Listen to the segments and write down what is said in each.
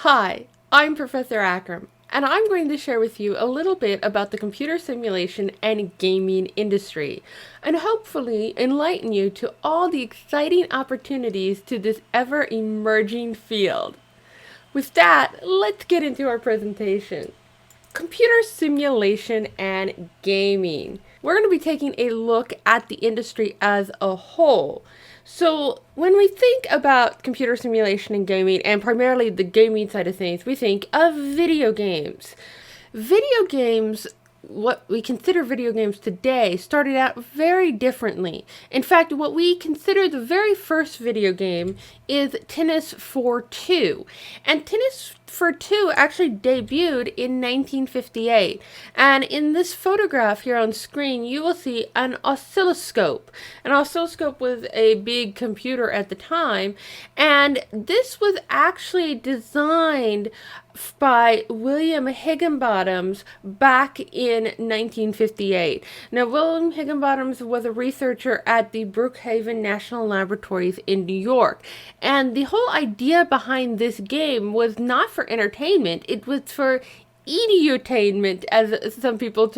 Hi, I'm Professor Akram, and I'm going to share with you a little bit about the computer simulation and gaming industry, and hopefully enlighten you to all the exciting opportunities to this ever-emerging field. With that, let's get into our presentation. Computer simulation and gaming. We're going to be taking a look at the industry as a whole. So, when we think about computer simulation and gaming, and primarily the gaming side of things, we think of video games. Video games, what we consider video games today, started out very differently. In fact, what we consider the very first video game is Tennis for Two. And Tennis for Two actually debuted in 1958. And in this photograph here on screen, you will see an oscilloscope. An oscilloscope was a big computer at the time, and this was actually designed by William Higginbottoms back in 1958. Now, William Higginbottoms was a researcher at the Brookhaven National Laboratories in New York, and the whole idea behind this game was not for entertainment, it was for edutainment, as some people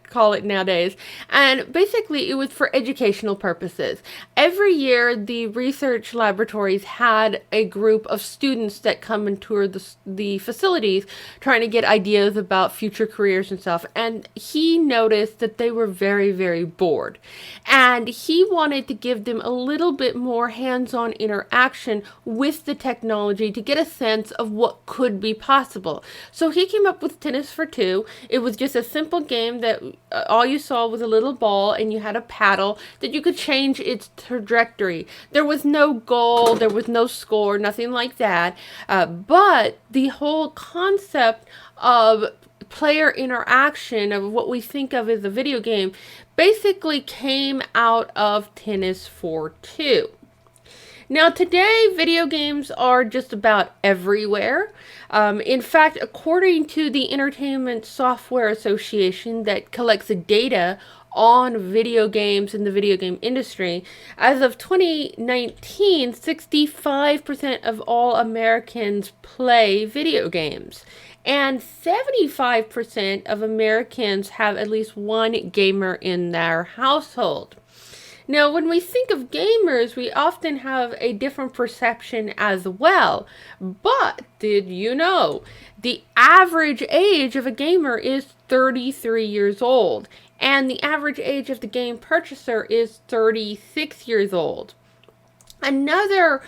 call it nowadays. And basically, it was for educational purposes. Every year, the research laboratories had a group of students that come and tour the facilities, trying to get ideas about future careers and stuff. And he noticed that they were very, very bored. And he wanted to give them a little bit more hands-on interaction with the technology to get a sense of what could be possible. So he came up with Tennis for Two. It was just a simple game that all you saw was a little ball and you had a paddle that you could change its trajectory. There was no goal, there was no score, nothing like that. But the whole concept of player interaction, of what we think of as a video game, basically came out of Tennis for Two. Now, today, video games are just about everywhere. In fact, according to the Entertainment Software Association that collects the data on video games in the video game industry, as of 2019, 65% of all Americans play video games. And 75% of Americans have at least one gamer in their household. Now, when we think of gamers, we often have a different perception as well. But did you know the average age of a gamer is 33 years old, and the average age of the game purchaser is 36 years old? Another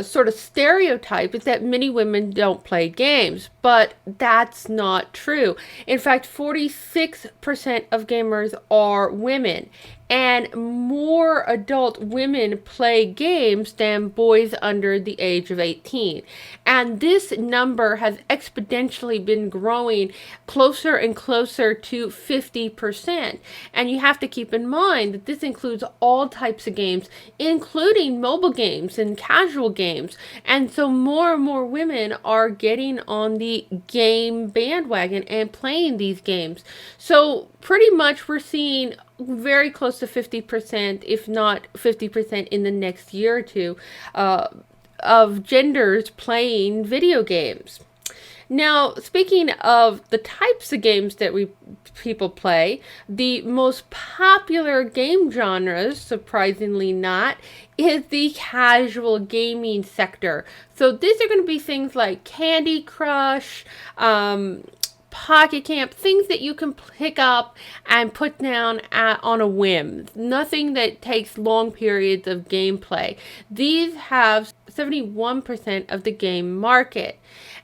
sort of stereotype is that many women don't play games, but that's not true. In fact, 46% of gamers are women, and more adult women play games than boys under the age of 18. And this number has exponentially been growing closer and closer to 50%. And you have to keep in mind that this includes all types of games, including mobile games and casual games. And so more and more women are getting on the game bandwagon and playing these games. So pretty much we're seeing very close to 50%, if not 50% in the next year or two, of genders playing video games. Now, speaking of the types of games that people play, the most popular game genres, surprisingly not, is the casual gaming sector. So these are going to be things like Candy Crush, Pocket Camp, things that you can pick up and put down on a whim. Nothing that takes long periods of gameplay. These have 71% of the game market.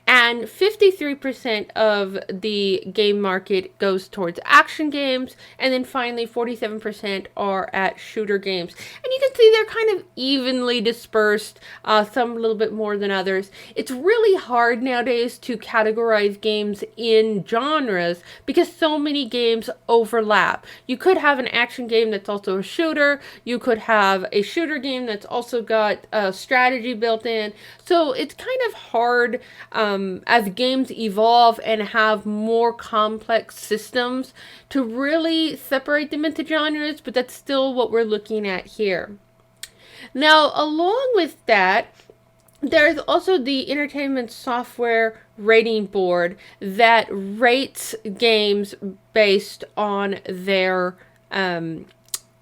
And 53% of the game market goes towards action games, and then finally 47% are at shooter games. And you can see they're kind of evenly dispersed, some a little bit more than others. It's really hard nowadays to categorize games in genres because so many games overlap. You could have an action game that's also a shooter. You could have a shooter game that's also got a strategy built in. So it's kind of hard as games evolve and have more complex systems to really separate them into genres, but that's still what we're looking at here. Now, along with that, There's also the Entertainment Software Rating Board that rates games based on their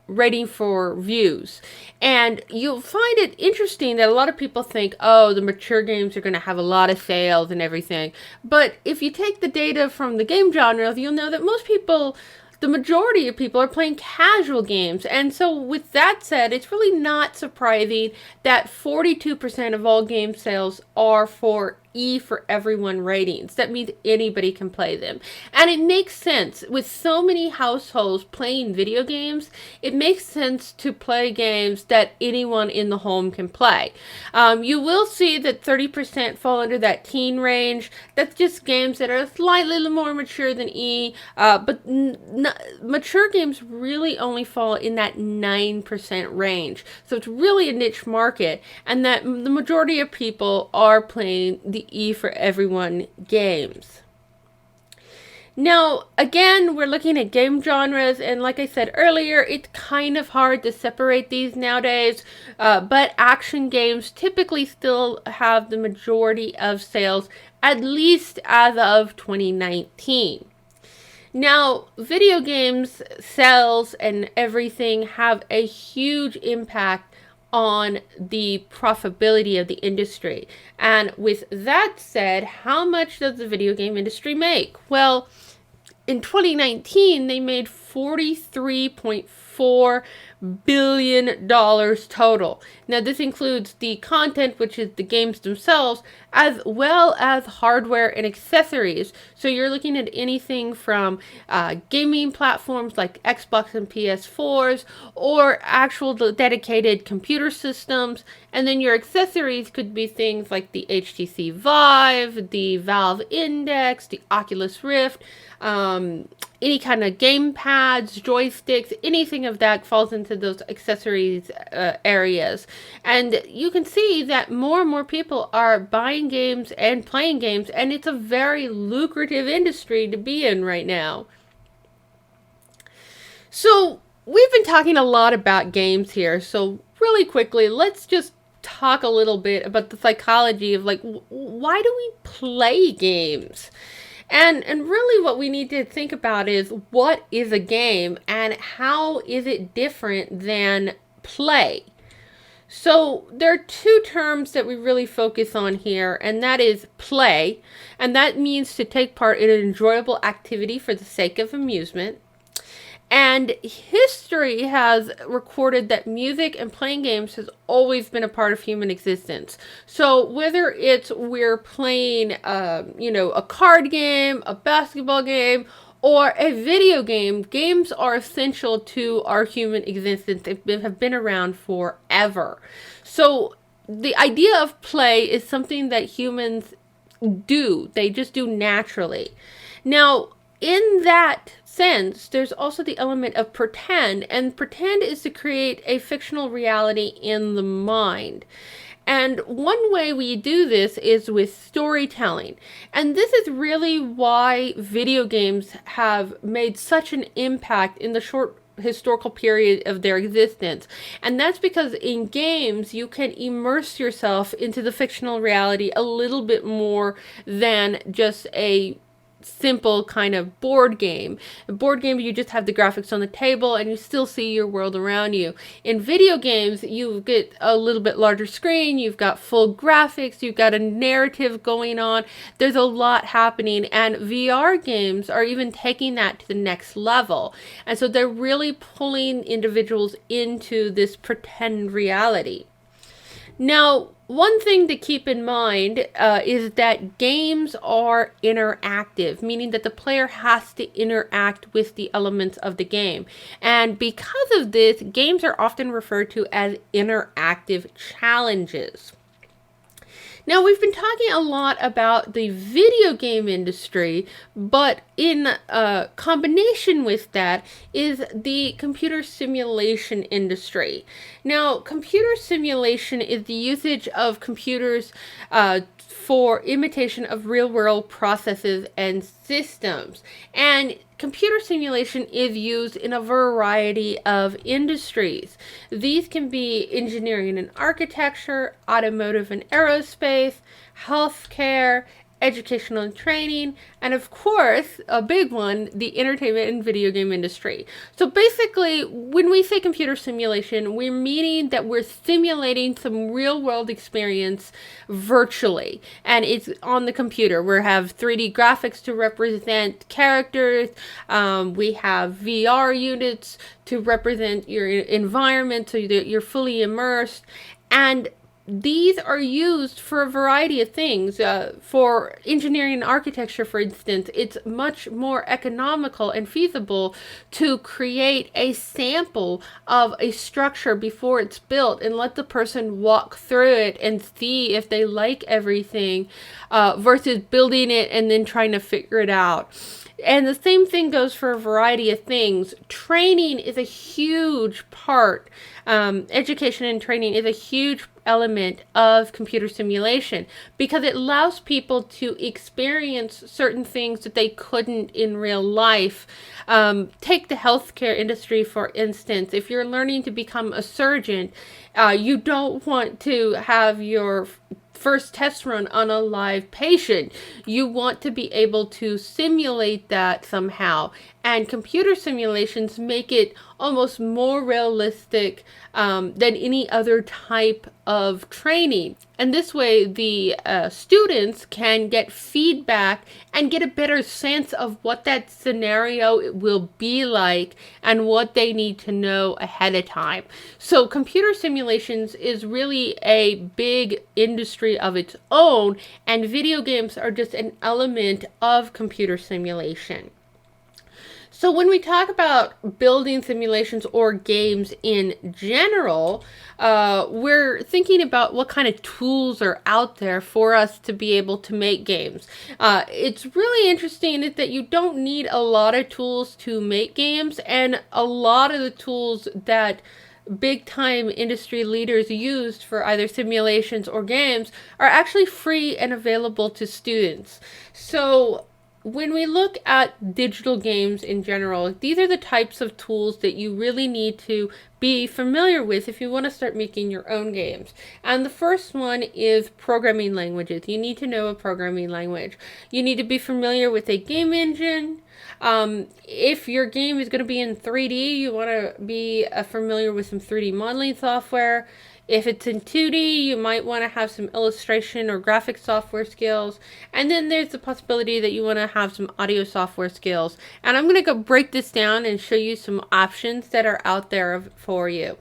rating for views. And you'll find it interesting that a lot of people think, oh, the mature games are going to have a lot of sales and everything. But if you take the data from the game genre, you'll know that the majority of people are playing casual games. And so with that said, it's really not surprising that 42% of all game sales are for E for everyone ratings. That means anybody can play them. And it makes sense. With so many households playing video games, it makes sense to play games that anyone in the home can play. You will see that 30% fall under that teen range. That's just games that are slightly more mature than E, but mature games really only fall in that 9% range. So it's really a niche market, and that the majority of people are playing the E for everyone games. Now, again, we're looking at game genres, and like I said earlier, it's kind of hard to separate these nowadays, but action games typically still have the majority of sales, at least as of 2019. Now, video games sales and everything have a huge impact on the profitability of the industry. And with that said, how much does the video game industry make? Well, in 2019, they made $43.4 billion total. Now, this includes the content, which is the games themselves, as well as hardware and accessories. So you're looking at anything from gaming platforms like Xbox and PS4s, or actual dedicated computer systems. And then your accessories could be things like the HTC Vive, the Valve Index, the Oculus Rift, any kind of game pads, joysticks, anything of that falls into those accessories areas. And you can see that more and more people are buying games and playing games, and it's a very lucrative industry to be in right now. So we've been talking a lot about games here, so really quickly, let's just talk a little bit about the psychology of why do we play games? And really what we need to think about is, what is a game and how is it different than play? So there are two terms that we really focus on here, and that is play, and that means to take part in an enjoyable activity for the sake of amusement. And history has recorded that music and playing games has always been a part of human existence. So whether it's we're playing, a card game, a basketball game, or a video game, games are essential to our human existence. They have been around forever. So the idea of play is something that humans do. They just do naturally. Now, in that sense, there's also the element of pretend, and pretend is to create a fictional reality in the mind. And one way we do this is with storytelling. And this is really why video games have made such an impact in the short historical period of their existence. And that's because in games, you can immerse yourself into the fictional reality a little bit more than just a simple kind of board game. A board game, you just have the graphics on the table and you still see your world around you. In video games, you get a little bit larger screen, you've got full graphics, you've got a narrative going on, there's a lot happening, and VR games are even taking that to the next level. And so they're really pulling individuals into this pretend reality. Now, one thing to keep in mind is that games are interactive, meaning that the player has to interact with the elements of the game. And because of this, games are often referred to as interactive challenges. Now, we've been talking a lot about the video game industry, but in combination with that is the computer simulation industry. Now, computer simulation is the usage of computers for imitation of real-world processes and systems. And computer simulation is used in a variety of industries. These can be engineering and architecture, automotive and aerospace, healthcare, educational and training, and of course, a big one, the entertainment and video game industry. So basically, when we say computer simulation, we're meaning that we're simulating some real world experience virtually, and it's on the computer. We have 3D graphics to represent characters, we have VR units to represent your environment so that you're fully immersed, and these are used for a variety of things. For engineering and architecture, for instance, it's much more economical and feasible to create a sample of a structure before it's built and let the person walk through it and see if they like everything, versus building it and then trying to figure it out. And the same thing goes for a variety of things. Training is a huge part. Education and training is a huge element of computer simulation because it allows people to experience certain things that they couldn't in real life. Take the healthcare industry, for instance. If you're learning to become a surgeon, you don't want to have your first test run on a live patient. You want to be able to simulate that somehow. And computer simulations make it almost more realistic than any other type of training. And this way, the students can get feedback and get a better sense of what that scenario will be like and what they need to know ahead of time. So computer simulations is really a big industry of its own, and video games are just an element of computer simulation. So when we talk about building simulations or games in general, we're thinking about what kind of tools are out there for us to be able to make games. It's really interesting that you don't need a lot of tools to make games, and a lot of the tools that big time industry leaders used for either simulations or games are actually free and available to students. So when we look at digital games in general, these are the types of tools that you really need to be familiar with if you want to start making your own games. And the first one is programming languages. You need to know a programming language. You need to be familiar with a game engine. If your game is going to be in 3D, you want to be familiar with some 3D modeling software. If it's in 2D, you might want to have some illustration or graphic software skills. And then there's the possibility that you want to have some audio software skills. And I'm going to go break this down and show you some options that are out there for you.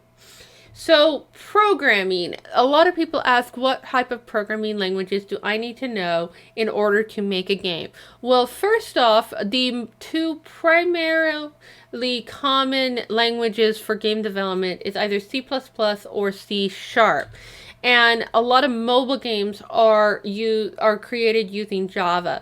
So programming, a lot of people ask, what type of programming languages do I need to know in order to make a game? Well, first off, the two primarily common languages for game development is either C++ or C#. And a lot of mobile games are created using Java.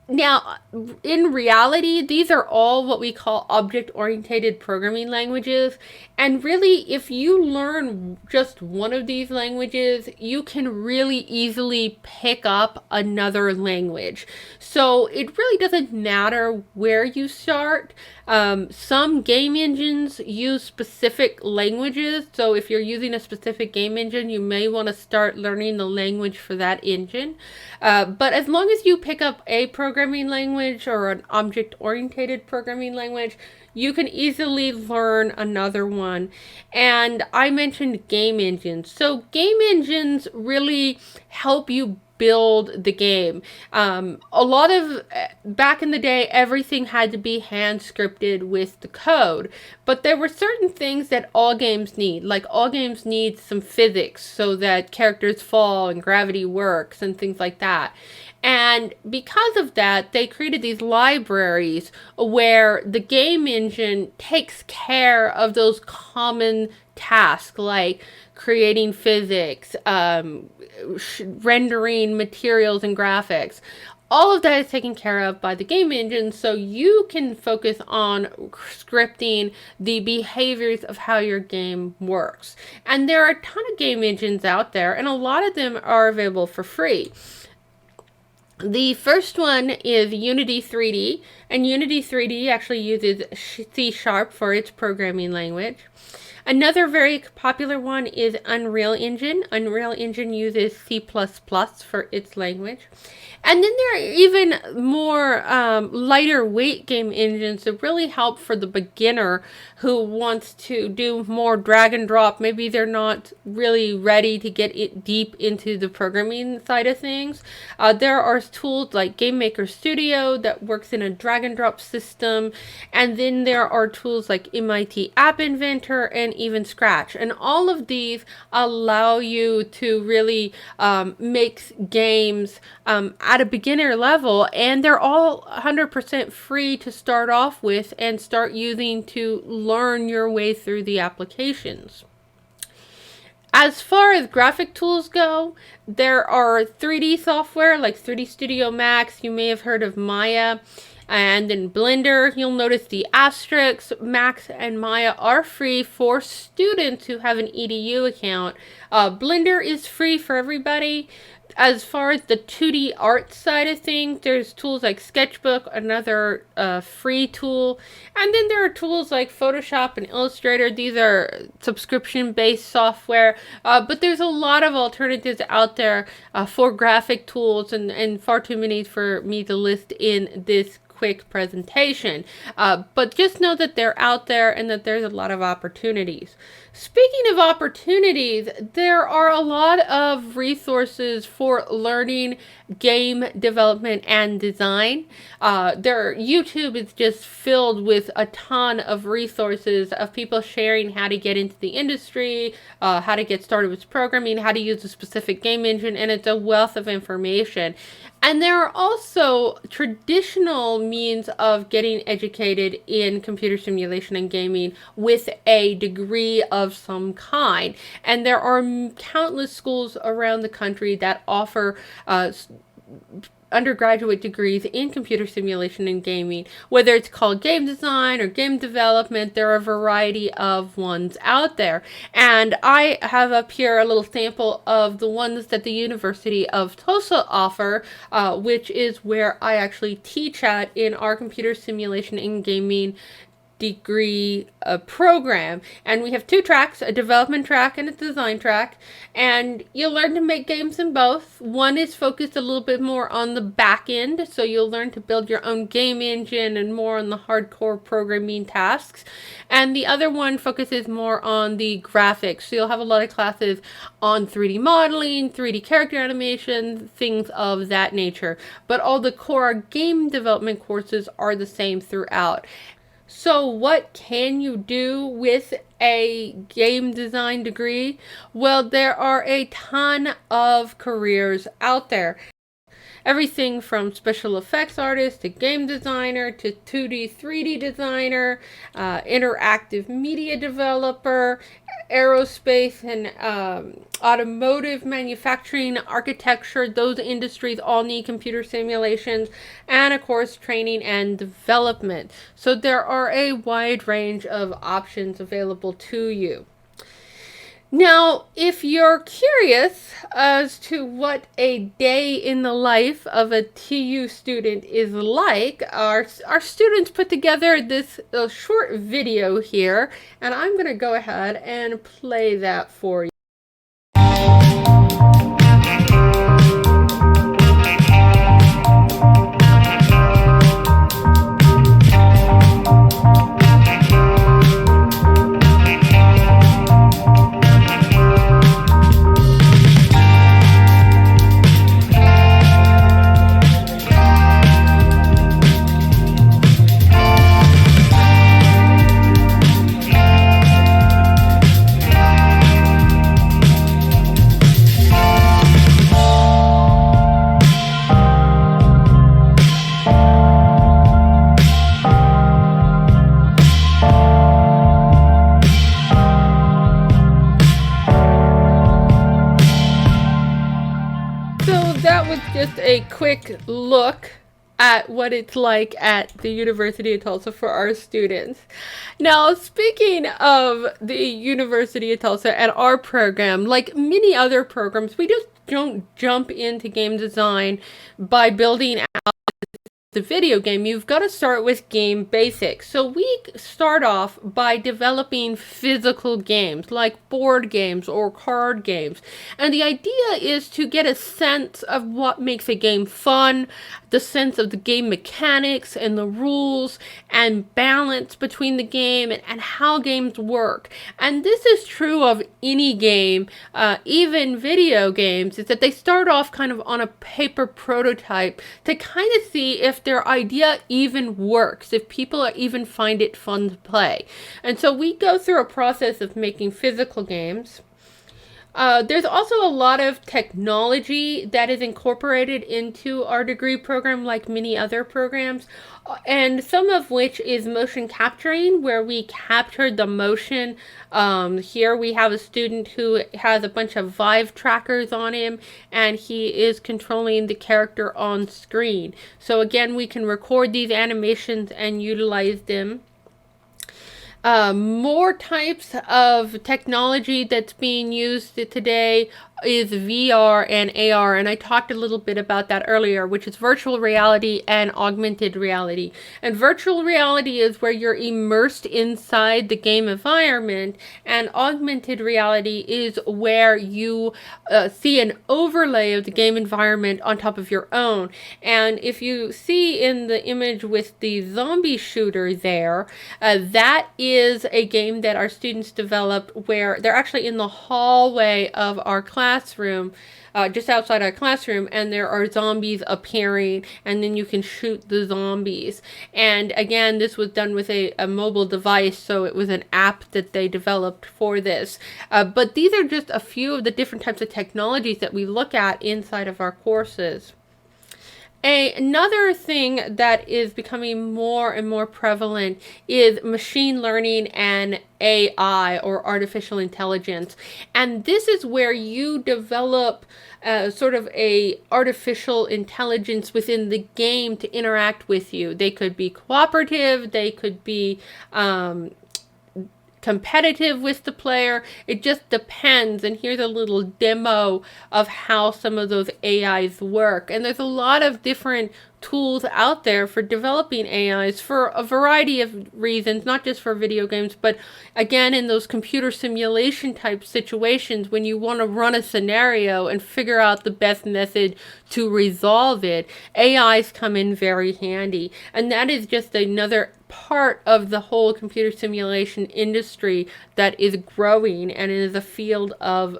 Now, in reality, these are all what we call object-oriented programming languages. And really, if you learn just one of these languages, you can really easily pick up another language. So it really doesn't matter where you start. Some game engines use specific languages. So if you're using a specific game engine, you may want to start learning the language for that engine. But as long as you pick up a programming language or an object-oriented programming language, you can easily learn another one. And I mentioned game engines. So game engines really help you build the game. A lot of, back in the day, everything had to be hand scripted with the code, but there were certain things that all games need. Like all games need some physics so that characters fall and gravity works and things like that. And because of that, they created these libraries where the game engine takes care of those common tasks like creating physics, rendering materials and graphics. All of that is taken care of by the game engine, so you can focus on scripting the behaviors of how your game works. And there are a ton of game engines out there, and a lot of them are available for free. The first one is Unity 3D, and Unity 3D actually uses C# for its programming language. Another very popular one is Unreal Engine. Unreal Engine uses C++ for its language. And then there are even more lighter weight game engines that really help for the beginner who wants to do more drag and drop. Maybe they're not really ready to get it deep into the programming side of things. There are tools like Game Maker Studio that works in a drag and drop system. And then there are tools like MIT App Inventor and even Scratch. And all of these allow you to really make games at a beginner level, and they're all 100% free to start off with and start using to learn your way through the applications. As far as graphic tools go, there are 3D software like 3D Studio Max. You may have heard of Maya. And in Blender, you'll notice the asterisks. Max and Maya are free for students who have an EDU account. Blender is free for everybody. As far as the 2D art side of things, there's tools like Sketchbook, another free tool. And then there are tools like Photoshop and Illustrator. These are subscription-based software. But there's a lot of alternatives out there for graphic tools, and far too many for me to list in this quick presentation. But just know that they're out there and that there's a lot of opportunities. Speaking of opportunities, there are a lot of resources for learning game development and design. YouTube is just filled with a ton of resources of people sharing how to get into the industry, how to get started with programming, how to use a specific game engine, and it's a wealth of information. And there are also traditional means of getting educated in computer simulation and gaming with a degree of some kind. And there are countless schools around the country that offer undergraduate degrees in computer simulation and gaming. Whether it's called game design or game development, there are a variety of ones out there. And I have up here a little sample of the ones that the University of Tulsa offer, which is where I actually teach at in our computer simulation and gaming degree program. And we have two tracks, a development track and a design track, and you'll learn to make games in both. One is focused a little bit more on the back end, so you'll learn to build your own game engine and more on the hardcore programming tasks, and the other one focuses more on the graphics, so you'll have a lot of classes on 3D modeling, 3D character animation, things of that nature, but all the core game development courses are the same throughout. So what can you do with a game design degree? Well, there are a ton of careers out there. Everything from special effects artist to game designer to 2D, 3D designer, interactive media developer, aerospace and automotive manufacturing, architecture. Those industries all need computer simulations, and of course training and development. So there are a wide range of options available to you. Now, if you're curious as to what a day in the life of a TU student is like, our students put together this short video here, and I'm going to go ahead and play that for you. Just a quick look at what it's like at the University of Tulsa for our students. Now, speaking of the University of Tulsa and our program, like many other programs, we just don't jump into game design by building the video game. You've got to start with game basics. So we start off by developing physical games like board games or card games. And the idea is to get a sense of what makes a game fun, the sense of the game mechanics and the rules and balance between the game and how games work. And this is true of any game, even video games, is that they start off kind of on a paper prototype to kind of see if their idea even works, if people even find it fun to play. And so we go through a process of making physical games. There's also a lot of technology that is incorporated into our degree program, like many other programs, and some of which is motion capturing, where we captured the motion. Here we have a student who has a bunch of Vive trackers on him, and he is controlling the character on screen. So again, we can record these animations and utilize them. More types of technology that's being used today is VR and AR, and I talked a little bit about that earlier, which is virtual reality and augmented reality. And virtual reality is where you're immersed inside the game environment, and augmented reality is where you see an overlay of the game environment on top of your own. And if you see in the image with the zombie shooter there, that is a game that our students developed where they're actually in the hallway of our classroom, just outside our classroom, and there are zombies appearing, and then you can shoot the zombies. And again, this was done with a mobile device, so it was an app that they developed for this. But these are just a few of the different types of technologies that we look at inside of our courses. Another thing that is becoming more and more prevalent is machine learning and AI, or artificial intelligence. And this is where you develop sort of a artificial intelligence within the game to interact with you. They could be cooperative, they could be competitive with the player. It just depends. And here's a little demo of how some of those AIs work. And there's a lot of different tools out there for developing AIs for a variety of reasons, not just for video games, but again, in those computer simulation type situations when you want to run a scenario and figure out the best method to resolve it, AIs come in very handy. And that is just another part of the whole computer simulation industry that is growing and is a field of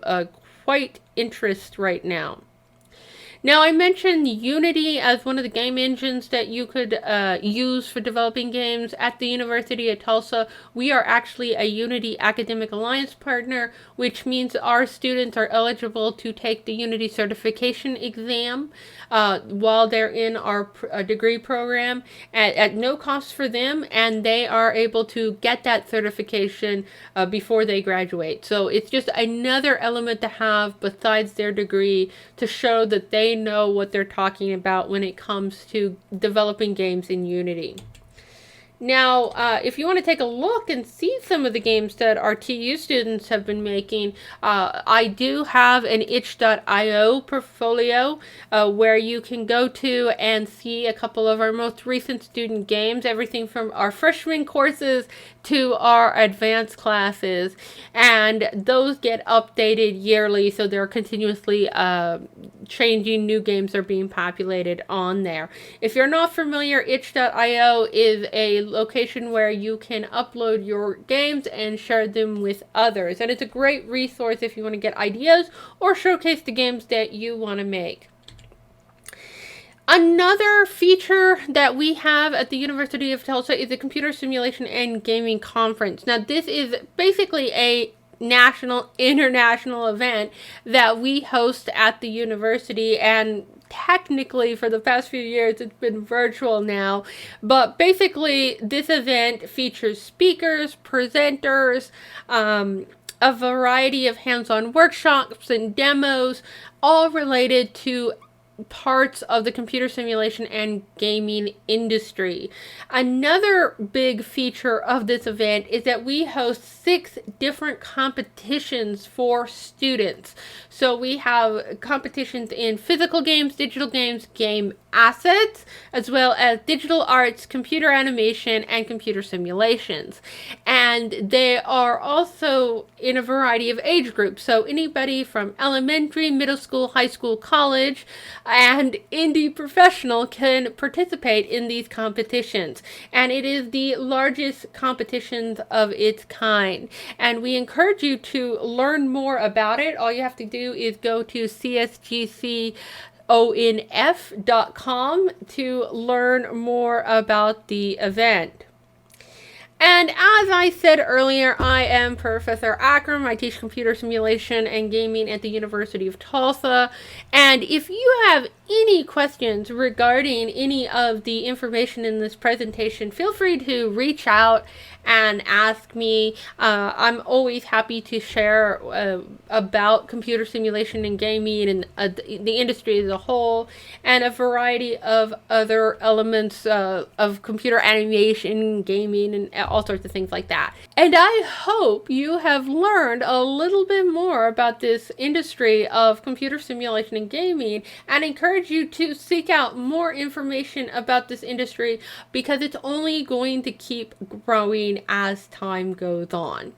quite interest right now. Now, I mentioned Unity as one of the game engines that you could use for developing games. At the University of Tulsa, we are actually a Unity Academic Alliance partner, which means our students are eligible to take the Unity certification exam while they're in our degree program at no cost for them, and they are able to get that certification before they graduate. So it's just another element to have besides their degree to show that they know what they're talking about when it comes to developing games in Unity. Now, if you want to take a look and see some of the games that our TU students have been making, I do have an itch.io portfolio where you can go to and see a couple of our most recent student games, everything from our freshman courses to our advanced classes, and those get updated yearly, so they're continuously changing. New games are being populated on there. If you're not familiar, itch.io is a location where you can upload your games and share them with others, and it's a great resource if you want to get ideas or showcase the games that you want to make. Another feature that we have at the University of Tulsa is a computer simulation and gaming conference. Now, this is basically a national, international event that we host at the university, and technically for the past few years it's been virtual now, but basically this event features speakers, presenters, a variety of hands-on workshops and demos, all related to parts of the computer simulation and gaming industry. Another big feature of this event is that we host 6 different competitions for students. So we have competitions in physical games, digital games, game assets, as well as digital arts, computer animation, and computer simulations. And they are also in a variety of age groups. So anybody from elementary, middle school, high school, college, and indie professional can participate in these competitions. And it is the largest competitions of its kind. And we encourage you to learn more about it. All you have to do is go to csgconf.com to learn more about the event. And as I said earlier, I am Professor Akram. I teach computer simulation and gaming at the University of Tulsa. And if you have any questions regarding any of the information in this presentation, feel free to reach out and ask me. I'm always happy to share about computer simulation and gaming and the industry as a whole, and a variety of other elements of computer animation, gaming, and all sorts of things like that. And I hope you have learned a little bit more about this industry of computer simulation and gaming, and encourage you to seek out more information about this industry, because it's only going to keep growing as time goes on.